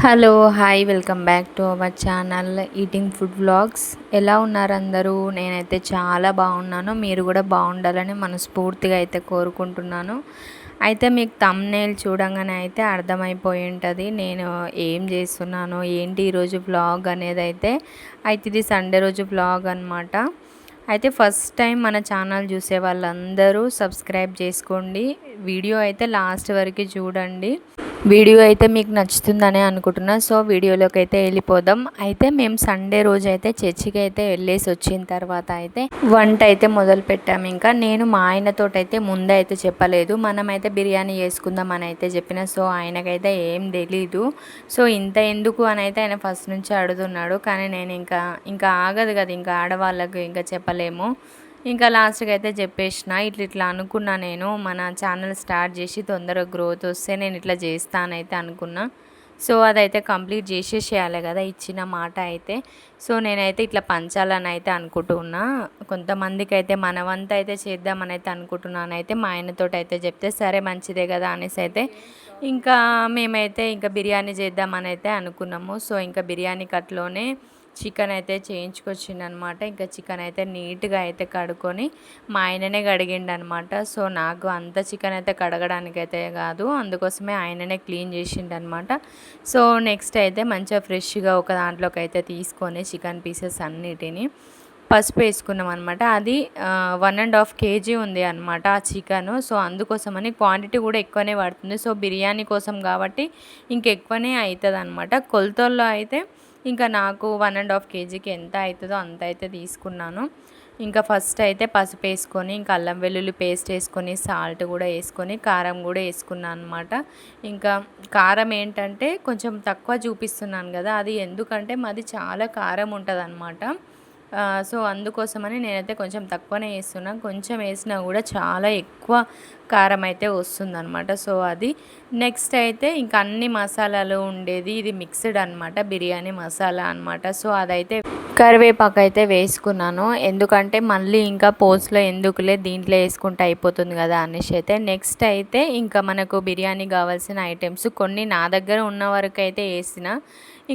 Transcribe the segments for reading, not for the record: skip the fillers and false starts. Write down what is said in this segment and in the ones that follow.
Hello hi welcome back to our channel eating food vlogs. ఎలా ఉన్నారు అందరూ? నేనైతే చాలా బాగున్నాను. మీరు కూడా బాగుండాలని మనస్ఫూర్తిగా అయితే కోరుకుంటున్నాను. అయితే మీకు థంబ్‌నెయిల్ చూడంగానే అయితే అర్థమైపోయి ఉంటుంది నేను ఏం చేస్తున్నాను, ఏంటి ఈరోజు వ్లాగ్ అనేది. అయితే ఇది సండే రోజు వ్లాగ్ అనమాట. అయితే ఫస్ట్ టైం మన ఛానల్ చూసే వాళ్ళందరూ సబ్స్క్రైబ్ చేసుకోండి. వీడియో అయితే లాస్ట్ వరకు చూడండి. వీడియో అయితే మీకు నచ్చుతుందని అనుకుంటున్నా. సో వీడియోలోకి అయితే వెళ్ళిపోదాం. అయితే మేము సండే రోజు అయితే చర్చికి అయితే వెళ్ళేసి వచ్చిన తర్వాత అయితే వంట అయితే మొదలు పెట్టాము. ఇంకా నేను మా ఆయనతోటి అయితే ముందే అయితే చెప్పలేదు, మనమైతే బిర్యానీ చేసుకుందాం అని అయితే చెప్పిన. సో ఆయనకైతే ఏం తెలీదు. సో ఇంత ఎందుకు అని అయితే ఆయన ఫస్ట్ నుంచి అడుగుతున్నాడు. కానీ నేను ఇంకా ఆగదు కదా, ఇంకా ఆడవాళ్ళకు ఇంకా చెప్పలేము. ఇంకా లాస్ట్కి అయితే చెప్పేసిన, ఇట్లా అనుకున్నా, నేను మన ఛానల్ స్టార్ట్ చేసి తొందరగా గ్రోత్ వస్తే నేను ఇట్లా చేస్తానైతే అనుకున్నా. సో అదైతే కంప్లీట్ చేసేసేయాలి కదా ఇచ్చిన మాట అయితే. సో నేనైతే ఇట్లా పంచాలని అయితే అనుకుంటున్నా. కొంతమందికి అయితే మన వంత అయితే చేద్దామని అయితే అనుకుంటున్నాను. అయితే మా ఆయనతోటి అయితే చెప్తే సరే మంచిదే కదా అనేసి అయితే ఇంకా మేమైతే ఇంకా బిర్యానీ చేద్దామని అయితే అనుకున్నాము. సో ఇంకా బిర్యానీ కట్లోనే చికెన్ అయితే చేయించుకొచ్చిండనమాట. ఇంకా చికెన్ అయితే నీట్గా అయితే కడుక్కొని మా ఆయననే కడిగిండనమాట. సో నాకు అంత చికెన్ అయితే కడగడానికి అయితే కాదు, అందుకోసమే ఆయననే క్లీన్ చేసిండనమాట. సో నెక్స్ట్ అయితే మంచిగా ఫ్రెష్గా ఒక దాంట్లోకి అయితే తీసుకొని చికెన్ పీసెస్ అన్నిటిని పసుపు వేసుకున్నాం అనమాట. అది 1.5 kg ఉంది అనమాట ఆ చికెను. సో అందుకోసమని క్వాంటిటీ కూడా ఎక్కువనే పడుతుంది. సో బిర్యానీ కోసం కాబట్టి ఇంకెక్కువనే అవుతుంది అనమాట. కొలతల్లో అయితే ఇంకా నాకు 1.5 kgకి ఎంత అవుతుందో అంత అయితే తీసుకున్నాను. ఇంకా ఫస్ట్ అయితే పసుపు వేసుకొని, ఇంకా అల్లం వెల్లుల్లి పేస్ట్ వేసుకొని, సాల్ట్ కూడా వేసుకొని, కారం కూడా వేసుకున్నాను అనమాట. ఇంకా కారం ఏంటంటే కొంచెం తక్కువ చూపిస్తున్నాను కదా, అది ఎందుకంటే మాది చాలా కారం ఉంటుంది అనమాట. సో అందుకోసమని నేనైతే కొంచెం తక్కువనే వేస్తున్నాను. కొంచెం వేసినా కూడా చాలా ఎక్కువ కారం అయితే వస్తుందన్నమాట. సో అది నెక్స్ట్ అయితే ఇంకా అన్ని మసాలాలు ఉండేది, ఇది మిక్స్డ్ అనమాట, బిర్యానీ మసాలా అనమాట. సో అదైతే కరివేపాకు అయితే వేసుకున్నాను, ఎందుకంటే మళ్ళీ ఇంకా పోస్ట్లో ఎందుకులే దీంట్లో వేసుకుంటే అయిపోతుంది కదా అనేసి అయితే. నెక్స్ట్ అయితే ఇంకా మనకు బిర్యానీ కావాల్సిన ఐటమ్స్ కొన్ని నా దగ్గర ఉన్న వరకు అయితే వేసిన.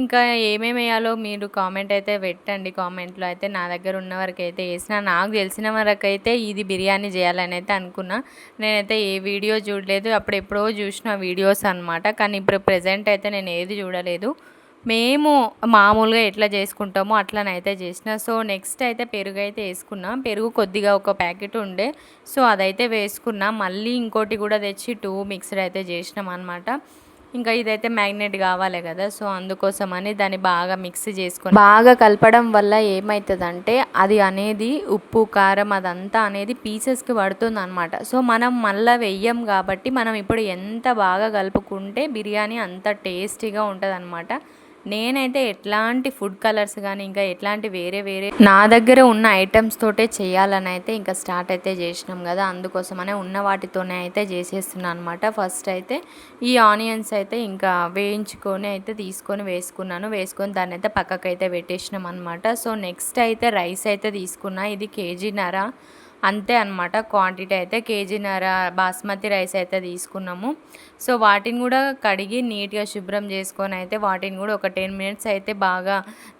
ఇంకా ఏమేమి వేయాలో మీరు కామెంట్ అయితే పెట్టండి. కామెంట్లో అయితే నా దగ్గర ఉన్న వరకు అయితే వేసిన. నాకు తెలిసిన వరకు అయితే ఇది బిర్యానీ చేయాలని అయితే అనుకున్నా. నేనైతే ఏ వీడియో చూడలేదు, అప్పుడు ఎప్పుడో చూసిన వీడియోస్ అనమాట. కానీ ఇప్పుడు ప్రెజెంట్ అయితే నేను ఏది చూడలేదు. మేము మామూలుగా ఎట్లా చేసుకుంటామో అట్లనైతే చేసిన. సో నెక్స్ట్ అయితే పెరుగు అయితే వేసుకున్నా. పెరుగు కొద్దిగా ఒక ప్యాకెట్ ఉండే, సో అదైతే వేసుకున్నా. మళ్ళీ ఇంకోటి కూడా తెచ్చి 2 మిక్స్డ్ అయితే చేసినాం అనమాట. ఇంకా ఇదైతే మ్యాగ్నెట్ కావాలి కదా, సో అందుకోసమని దాన్ని బాగా మిక్స్ చేసుకొని బాగా కలపడం వల్ల ఏమవుతుందంటే అది అనేది ఉప్పు కారం అదంతా అనేది పీసెస్కి పడుతుంది అనమాట. సో మనం మళ్ళీ వెయ్యం కాబట్టి మనం ఇప్పుడు ఎంత బాగా కలుపుకుంటే బిర్యానీ అంత టేస్టీగా ఉంటుంది అనమాట. నేనైతే ఎట్లాంటి ఫుడ్ కలర్స్ కానీ ఇంకా ఎట్లాంటి వేరే నా దగ్గర ఉన్న ఐటమ్స్ తోటే చేయాలని అయితే ఇంకా స్టార్ట్ అయితే చేసినాం కదా, అందుకోసమనే ఉన్న వాటితోనే అయితే చేసేస్తున్నాను అనమాట. ఫస్ట్ అయితే ఈ ఆనియన్స్ అయితే ఇంకా వేయించుకొని అయితే తీసుకొని వేసుకొని దాన్ని అయితే పక్కకైతే పెట్టేసినాం అనమాట. సో నెక్స్ట్ అయితే రైస్ అయితే తీసుకున్నా, ఇది కేజీన్నర అంతే అనమాట. క్వాంటిటీ అయితే కేజీన్నర బాస్మతి రైస్ అయితే తీసుకున్నాము. సో వాటిని కూడా కడిగి నీట్గా శుభ్రం చేసుకొని అయితే వాటిని కూడా ఒక 10 minutes అయితే బాగా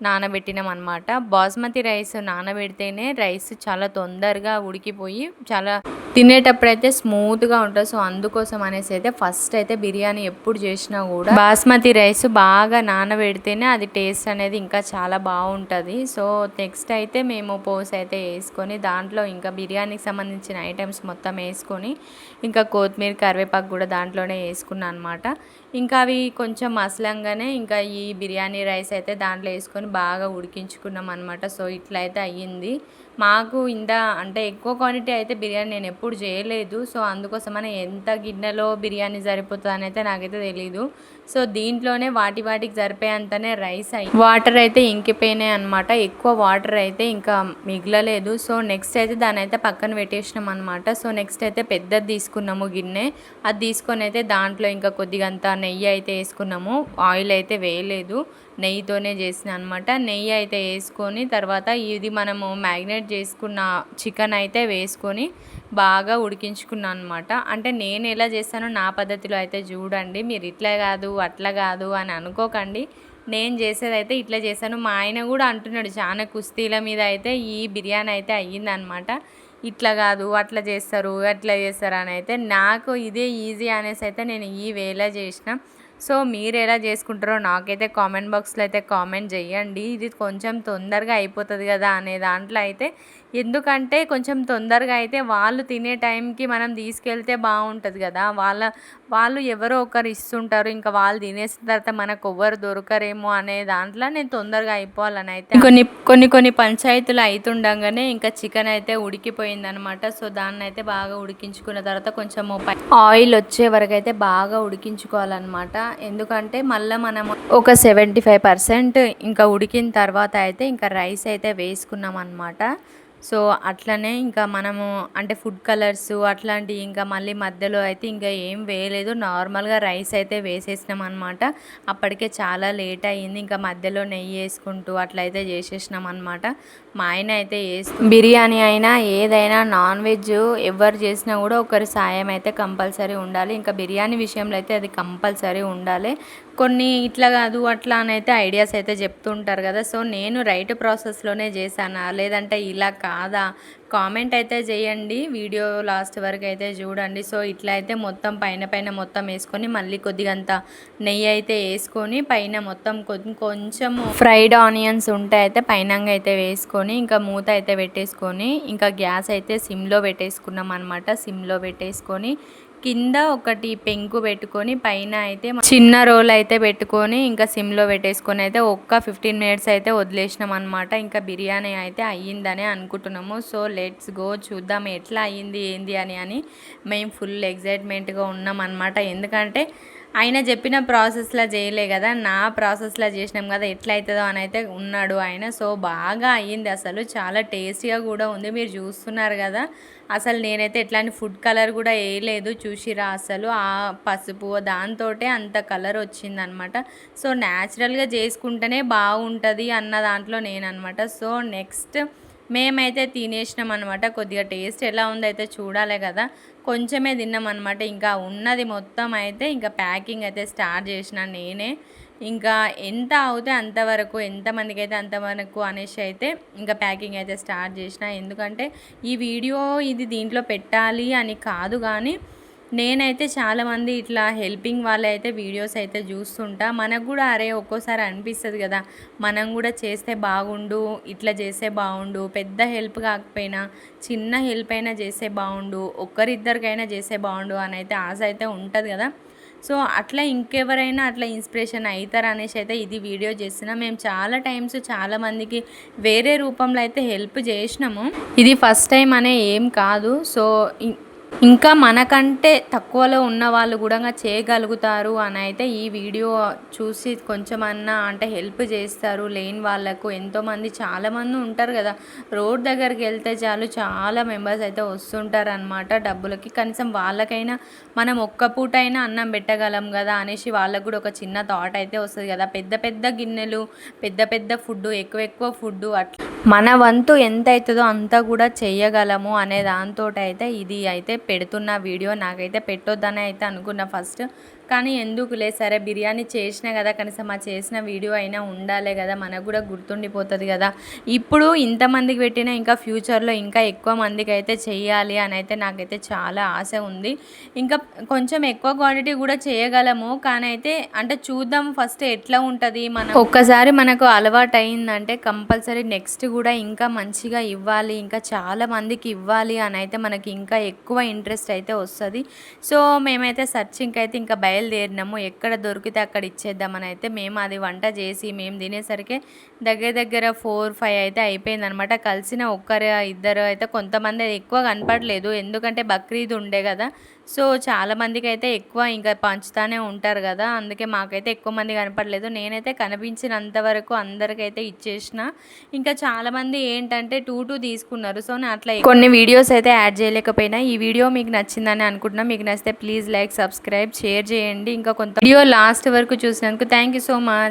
నానబెట్టినాం అనమాట. బాస్మతి రైస్ నానబెడితేనే రైస్ చాలా తొందరగా ఉడికిపోయి చాలా తినేటప్పుడు అయితే స్మూత్గా ఉంటుంది. సో అందుకోసం అనేసి అయితే ఫస్ట్ అయితే బిర్యానీ ఎప్పుడు చేసినా కూడా బాస్మతి రైస్ బాగా నానబెడితేనే అది టేస్ట్ అనేది ఇంకా చాలా బాగుంటుంది. సో నెక్స్ట్ అయితే మేము పోస్ అయితే వేసుకొని దాంట్లో ఇంకా బిర్యానీకి సంబంధించిన ఐటమ్స్ మొత్తం వేసుకొని ఇంకా కొత్తిమీర కరివేపాకు కూడా దాంట్లోనే వేసుకున్నాను అనమాట. ఇంకా అవి కొంచెం మసలంగానే ఇంకా ఈ బిర్యానీ రైస్ అయితే దాంట్లో వేసుకొని బాగా ఉడికించుకున్నాం అనమాట. సో ఇట్లా అయితే అయ్యింది. మాకు ఇంత అంటే ఎక్కువ క్వాంటిటీ అయితే బిర్యానీ నేను ఎప్పుడు చేయలేదు. సో అందుకోసమని ఎంత గిన్నెలో బిర్యానీ సరిపోతుంది అని అయితే నాకైతే తెలీదు. సో దీంట్లోనే వాటికి సరిపోయేంతనే రైస్ వాటర్ అయితే ఇంకిపోయినాయి అనమాట. ఎక్కువ వాటర్ అయితే ఇంకా మిగలలేదు. సో నెక్స్ట్ అయితే దాన్ని అయితే పక్కన పెట్టేసినాం అనమాట. సో నెక్స్ట్ అయితే పెద్దది తీసుకున్నాము గిన్నె, అది తీసుకొని అయితే దాంట్లో ఇంకా కొద్దిగా అంత నెయ్యి అయితే వేసుకున్నాము. ఆయిల్ అయితే వేయలేదు, నెయ్యితోనే చేసిన అనమాట. నెయ్యి అయితే వేసుకొని తర్వాత ఇది మనము మ్యాగ్నేట్ మ్యారినేట్ చేసుకున్న చికెన్ అయితే వేసుకొని బాగా ఉడికించుకున్నాను అనమాట. అంటే నేను ఎలా చేస్తానో నా పద్ధతిలో అయితే చూడండి, మీరు ఇట్లా కాదు అట్లా కాదు అని అనుకోకండి. నేను చేసేదైతే ఇట్లా చేశాను. మా ఆయన కూడా అంటున్నాడు, చాలా కుస్తీల మీద అయితే ఈ బిర్యానీ అయితే అయ్యిందనమాట. ఇట్లా కాదు అట్లా చేస్తారు అట్లా చేస్తారు అని అయితే, నాకు ఇదే ఈజీ అనేసి అయితే నేను ఈ వేలా చేసిన. సో మీరు ఎలా చేసుకుంటారో నాకైతే కామెంట్ బాక్స్లో అయితే కామెంట్ చేయండి. ఇది కొంచెం తొందరగా అయిపోతుంది కదా అనే దాంట్లో అయితే, ఎందుకంటే కొంచెం తొందరగా అయితే వాళ్ళు తినే టైంకి మనం తీసుకెళ్తే బాగుంటుంది కదా. వాళ్ళు ఎవరో ఒకరు ఇస్తుంటారు, ఇంకా వాళ్ళు తినేసిన తర్వాత మనకు ఎవ్వరు దొరకరేమో అనే దాంట్లో నేను తొందరగా అయిపోవాలని అయితే కొన్ని పంచాయతీలు అవుతుండగానే ఇంకా చికెన్ అయితే ఉడికిపోయిందనమాట. సో దాన్ని అయితే బాగా ఉడికించుకున్న తర్వాత కొంచెం ఆయిల్ వచ్చే వరకు అయితే బాగా ఉడికించుకోవాలన్నమాట. ఎందుకంటే మళ్ళీ మనం ఒక 75% ఇంకా ఉడికిన తర్వాత అయితే ఇంకా రైస్ అయితే వేసుకున్నాం అనమాట. సో అట్లనే ఇంకా మనము అంటే ఫుడ్ కలర్స్ అట్లాంటివి ఇంకా మళ్ళీ మధ్యలో అయితే ఇంకా ఏం వేయలేదు, నార్మల్గా రైస్ అయితే వేసేసినాం అనమాట. అప్పటికే చాలా లేట్ అయ్యింది, ఇంకా మధ్యలో నెయ్యి వేసుకుంటూ అట్లయితే చేసేసినాం అనమాట. మా ఆయన అయితే బిర్యానీ అయినా ఏదైనా నాన్ వెజ్ ఎవరు చేసినా కూడా ఒకరి సాయం అయితే కంపల్సరీ ఉండాలి. ఇంకా బిర్యానీ విషయంలో అయితే అది కంపల్సరీ ఉండాలి. కొన్ని ఇట్లా కాదు అట్లా అని అయితే ఐడియాస్ అయితే చెప్తుంటారు కదా. సో నేను రైట్ ప్రాసెస్లోనే చేశానా లేదంటే ఇలా కాదా కామెంట్ అయితే చేయండి. వీడియో లాస్ట్ వరకు అయితే చూడండి. సో ఇట్లా అయితే మొత్తం పైన మొత్తం వేసుకొని మళ్ళీ కొద్దిగంత నెయ్యి అయితే వేసుకొని పైన మొత్తం కొంచెం ఫ్రైడ్ ఆనియన్స్ ఉంటే అయితే పైనంగా అయితే వేసుకొని ఇంకా మూత అయితే పెట్టేసుకొని ఇంకా గ్యాస్ అయితే సిమ్లో పెట్టేసుకున్నాం అనమాట. సిమ్లో పెట్టేసుకొని కింద ఒకటి పెంకు పెట్టుకొని పైన అయితే చిన్న రోల్ అయితే పెట్టుకొని ఇంకా సిమ్లో పెట్టేసుకొని అయితే ఒక్క 15 మినిట్స్ అయితే వదిలేసినాం అనమాట. ఇంకా బిర్యానీ అయితే అయ్యిందని అనుకుంటున్నాము. సో లెట్స్ గో చూద్దాం ఎట్లా అయ్యింది ఏంది అని మేము ఫుల్ ఎగ్జైట్మెంట్గా ఉన్నాం అనమాట. ఎందుకంటే ఆయన చెప్పిన ప్రాసెస్లో చేయలే కదా, నా ప్రాసెస్లో చేసినాం కదా, ఎట్లా అవుతుందో అని అయితే ఉన్నాడు ఆయన. సో బాగా అయ్యింది, అసలు చాలా టేస్టీగా కూడా ఉంది. మీరు చూస్తున్నారు కదా, అసలు నేనైతే ఎట్లాంటి ఫుడ్ కలర్ కూడా వేయలేదు, చూసిరా అసలు ఆ పసుపు దాంతో అంత కలర్ వచ్చిందనమాట. సో న్యాచురల్గా చేసుకుంటేనే బాగుంటుంది అన్న దాంట్లో నేననమాట. సో నెక్స్ట్ మేమైతే తినేసినాం అనమాట. కొద్దిగా టేస్ట్ ఎలా ఉందో అయితే చూడాలి కదా, కొంచెమే తిన్నాం అనమాట. ఇంకా ఉన్నది మొత్తం అయితే ఇంకా ప్యాకింగ్ అయితే స్టార్ట్ చేసిన నేనే. ఇంకా ఎంత అవుతే అంతవరకు, ఎంతమందికి అయితే అంతవరకు అనేసి అయితే ఇంకా ప్యాకింగ్ అయితే స్టార్ట్ చేసిన. ఎందుకంటే ఈ వీడియో ఇది దీంట్లో పెట్టాలి అని కాదు, కానీ నేనైతే చాలామంది ఇట్లా హెల్పింగ్ వాళ్ళు అయితే వీడియోస్ అయితే చూస్తుంటా. మనకు కూడా అరే ఒక్కోసారి అనిపిస్తుంది కదా, మనం కూడా చేస్తే బాగుండు, ఇట్లా చేస్తే బాగుండు, పెద్ద హెల్ప్ కాకపోయినా చిన్న హెల్ప్ అయినా చేస్తే బాగుండు, ఒక్కరిద్దరికైనా చేస్తే బాగుండు అని అయితే ఆశ అయితే ఉంటుంది కదా. సో అట్లా ఇంకెవరైనా అట్లా ఇన్స్పిరేషన్ అవుతారు అనేసి అయితే ఇది వీడియో చేసినా. మేము చాలా టైమ్స్ చాలామందికి వేరే రూపంలో అయితే హెల్ప్ చేసినాము, ఇది ఫస్ట్ టైం అనే ఏం కాదు. సో ఇంకా మనకంటే తక్కువలో ఉన్న వాళ్ళు కూడా చేయగలుగుతారు అని అయితే ఈ వీడియో చూసి కొంచెమన్నా అంటే హెల్ప్ చేస్తారు లేని వాళ్ళకు. ఎంతోమంది చాలామంది ఉంటారు కదా, రోడ్ దగ్గరికి వెళ్తే చాలు చాలా మెంబర్స్ అయితే వస్తుంటారు అనమాట డబ్బులకి. కనీసం వాళ్ళకైనా మనం ఒక్క పూట అయినా అన్నం పెట్టగలం కదా అనేసి వాళ్ళకు కూడా ఒక చిన్న థాట్ అయితే వస్తుంది కదా. పెద్ద పెద్ద గిన్నెలు, పెద్ద ఫుడ్, ఎక్కువ ఫుడ్, అట్లా మన వంతు ఎంత అవుతుందో అంతా కూడా చేయగలము అనే దాంతో అయితే ఇది అయితే పెడుతున్న వీడియో. నాకైతే పెట్టొద్దని అయితే అనుకున్నా ఫస్ట్, కానీ ఎందుకులే సరే బిర్యానీ చేసినా కదా, కనీసం ఆ చేసిన వీడియో అయినా ఉండాలి కదా, మనకు కూడా గుర్తుండిపోతుంది కదా. ఇప్పుడు ఇంతమందికి పెట్టినా ఇంకా ఫ్యూచర్లో ఇంకా ఎక్కువ మందికి అయితే చెయ్యాలి అని అయితే నాకైతే చాలా ఆశ ఉంది. ఇంకా కొంచెం ఎక్కువ క్వాంటిటీ కూడా చేయగలము, కానీ అయితే అంటే చూద్దాం ఫస్ట్ ఎట్లా ఉంటుంది. మనం ఒక్కసారి మనకు అలవాటు అయిందంటే కంపల్సరీ నెక్స్ట్ కూడా ఇంకా మంచిగా ఇవ్వాలి, ఇంకా చాలా మందికి ఇవ్వాలి అని అయితే మనకి ఇంకా ఎక్కువ ఇంట్రెస్ట్ అయితే వస్తుంది. సో మేమైతే సర్చింగ్కి అయితే ఇంకా బయలుదేరినాము, ఎక్కడ దొరికితే అక్కడ ఇచ్చేద్దామని అయితే. మేము అది వంట చేసి మేము తినేసరికి దగ్గర 4-5 అయితే అయిపోయింది అనమాట. కలిసిన ఒక్కరు ఇద్దరు అయితే, కొంతమంది ఎక్కువ కనపడలేదు ఎందుకంటే బక్రీద్ ఉండే కదా. సో చాలామందికి అయితే ఎక్కువ ఇంకా పంచుతానే ఉంటారు కదా, అందుకే మాకైతే ఎక్కువ మంది కనపడలేదు. నేనైతే కనిపించినంత వరకు అందరికైతే ఇచ్చేసిన. ఇంకా చాలామంది ఏంటంటే 2 తీసుకున్నారు. సో నేను అట్లా కొన్ని వీడియోస్ అయితే యాడ్ చేయలేకపోయినా. ఈ వీడియో మీకు నచ్చిందని అనుకుంటున్నా. మీకు నచ్చితే ప్లీజ్ లైక్, సబ్స్క్రైబ్, షేర్ చేయండి. ఇంకా కొంత వీడియో లాస్ట్ వరకు చూసినందుకు థ్యాంక్ యూ సో మచ్.